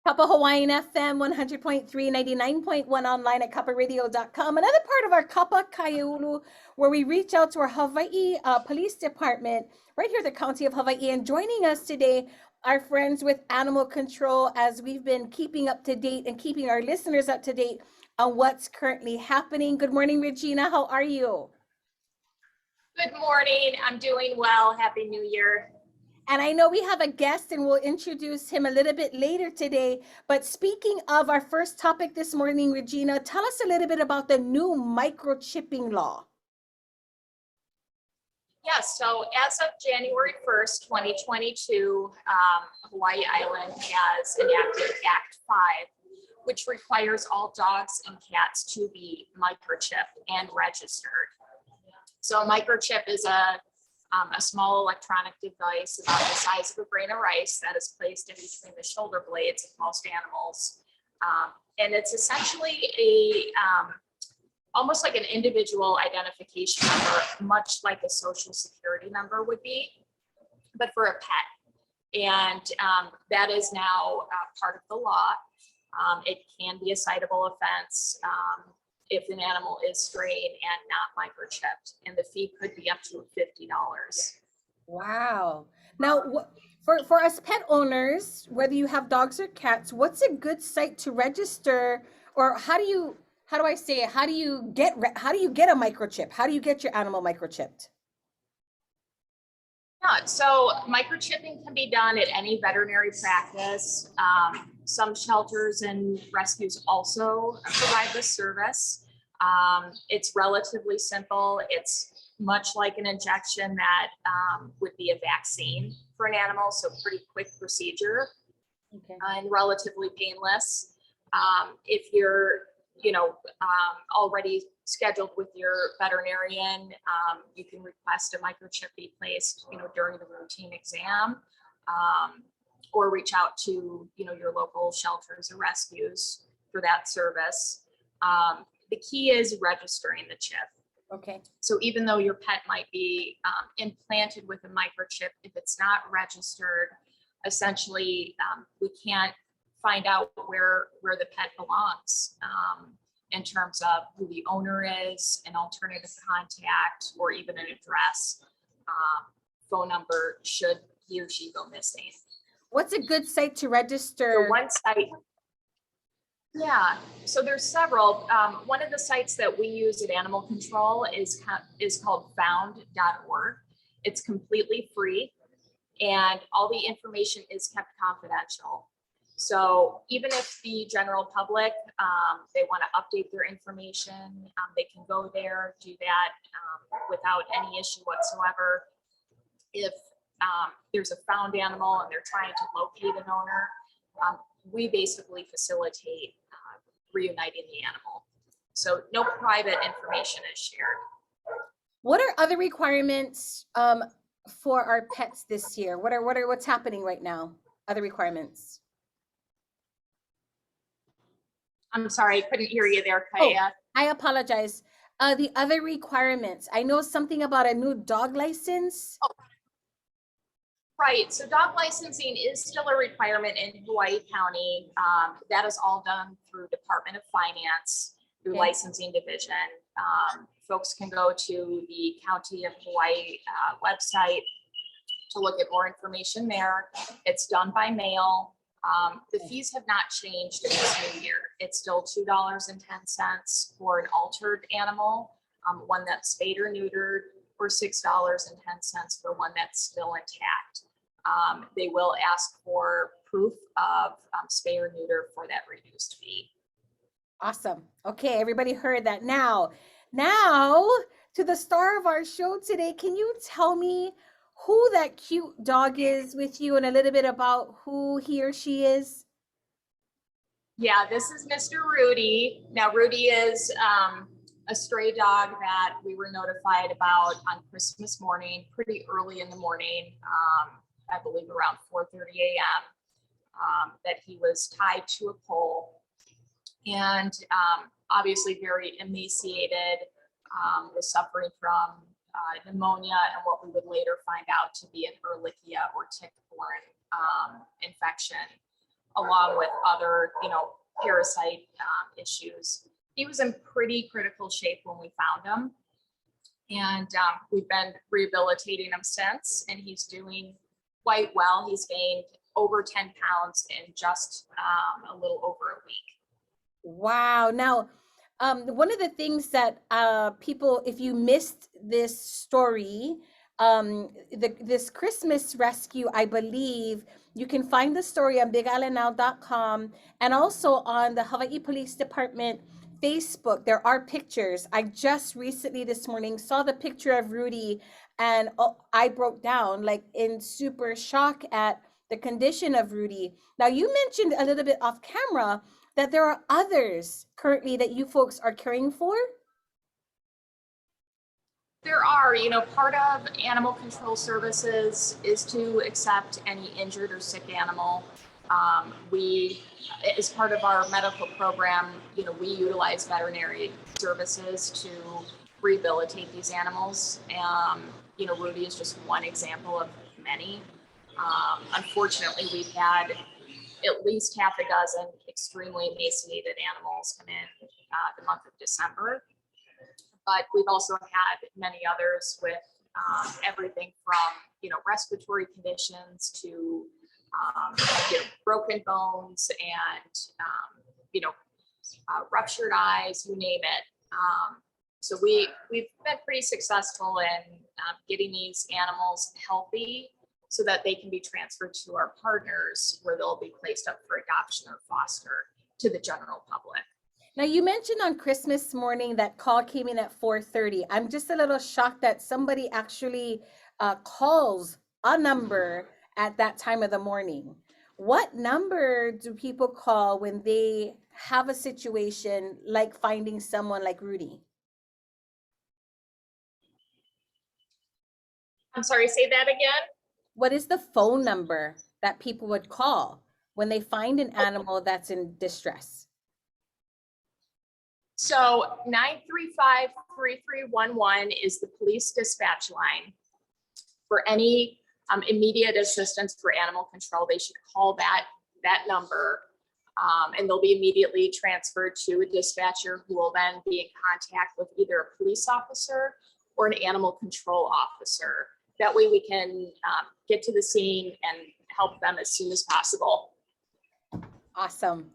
Kappa Hawaiian FM 100.3, 99.1 online at kapparadio.com. Another part of our Kappa Kaiulu, where we reach out to our Hawaii Police Department right here in the County of Hawaii. And joining us today, our friends with Animal Control, as we've been keeping up to date and keeping our listeners up to date on what's currently happening. Good morning, Regina. How are you? Good morning. I'm doing well. Happy New Year. And I know we have a guest and we'll introduce him a little bit later today. But speaking of our first topic this morning, Regina, tell us a little bit about the new microchipping law. Yes, so as of January 1st, 2022, Hawaii Island has enacted Act 5, which requires all dogs and cats to be microchipped and registered. So a microchip is a small electronic device about the size of a grain of rice that is placed in between the shoulder blades of most animals. And it's essentially almost like an individual identification number, much like a social security number would be, but for a pet. And that is now part of the law. It can be a citable offense if an animal is strayed and not microchipped, and the fee could be up to $50. Wow. Now, for us pet owners, whether you have dogs or cats, what's a good site to register, or how do you get a microchip? How do you get your animal microchipped? Yeah, so microchipping can be done at any veterinary practice. Some shelters and rescues also provide this service. It's relatively simple. It's much like an injection that would be a vaccine for an animal, so pretty quick procedure. Okay. And relatively painless. If you're already scheduled with your veterinarian, you can request a microchip be placed, during the routine exam, or reach out to, your local shelters or rescues for that service. The key is registering the chip. Okay. So even though your pet might be implanted with a microchip, if it's not registered, essentially we can't find out where the pet belongs. In terms of who the owner is, an alternative contact, or even an address, phone number should he or she go missing. What's a good site to register? So one site, yeah, so there's several. One of the sites that we use at Animal Control is called found.org. It's completely free, and all the information is kept confidential. So even if the general public, they want to update their information, they can go there, do that without any issue whatsoever. If there's a found animal and they're trying to locate an owner, we basically facilitate reuniting the animal. So no private information is shared. What are other requirements for our pets this year? What's happening right now? Other requirements? I'm sorry, I couldn't hear you there, Kaya. Oh, I apologize. The other requirements. I know something about a new dog license. Oh, right. So dog licensing is still a requirement in Hawaii County. That is all done through Department of Finance, through licensing division. Folks can go to the County of Hawaii website to look at more information there. It's done by mail. The fees have not changed in this new year. It's still $2.10 for an altered animal, one that's spayed or neutered, or $6.10 for one that's still intact. They will ask for proof of spay or neuter for that reduced fee. Awesome. Okay, everybody heard that. Now to the star of our show today. Can you tell me who that cute dog is with you and a little bit about who he or she is? Yeah, this is Mr. Rudy. Now, Rudy is a stray dog that we were notified about on Christmas morning, pretty early in the morning, I believe around 4:30 a.m., that he was tied to a pole and obviously very emaciated, was suffering from pneumonia and what we would later find out to be an Ehrlichia or tick-borne infection. along with other, parasite issues. He was in pretty critical shape when we found him. And we've been rehabilitating him since, and he's doing quite well. He's gained over 10 pounds in just a little over a week. Wow. Now, one of the things that people, if you missed this story, this Christmas rescue, I believe you can find the story on bigislandnow.com and also on the Hawaii Police Department Facebook. There are pictures. I just recently this morning saw the picture of Rudy, and I broke down like in super shock at the condition of Rudy. Now, you mentioned a little bit off camera that there are others currently that you folks are caring for? There are, part of animal control services is to accept any injured or sick animal. We, as part of our medical program, we utilize veterinary services to rehabilitate these animals. Rudy is just one example of many. Unfortunately, we've had at least half a dozen extremely emaciated animals come in the month of December. But we've also had many others with everything from, respiratory conditions to, broken bones and, ruptured eyes, you name it. So we've been pretty successful in getting these animals healthy so that they can be transferred to our partners where they'll be placed up for adoption or foster to the general public. Now, you mentioned on Christmas morning that call came in at 4:30. I'm just a little shocked that somebody actually calls a number at that time of the morning. What number do people call when they have a situation like finding someone like Rudy? I'm sorry, say that again. What is the phone number that people would call when they find an animal that's in distress? So 935-3311 is the police dispatch line. For any immediate assistance for animal control, they should call that number, and they'll be immediately transferred to a dispatcher who will then be in contact with either a police officer or an animal control officer. That way we can get to the scene and help them as soon as possible. Awesome.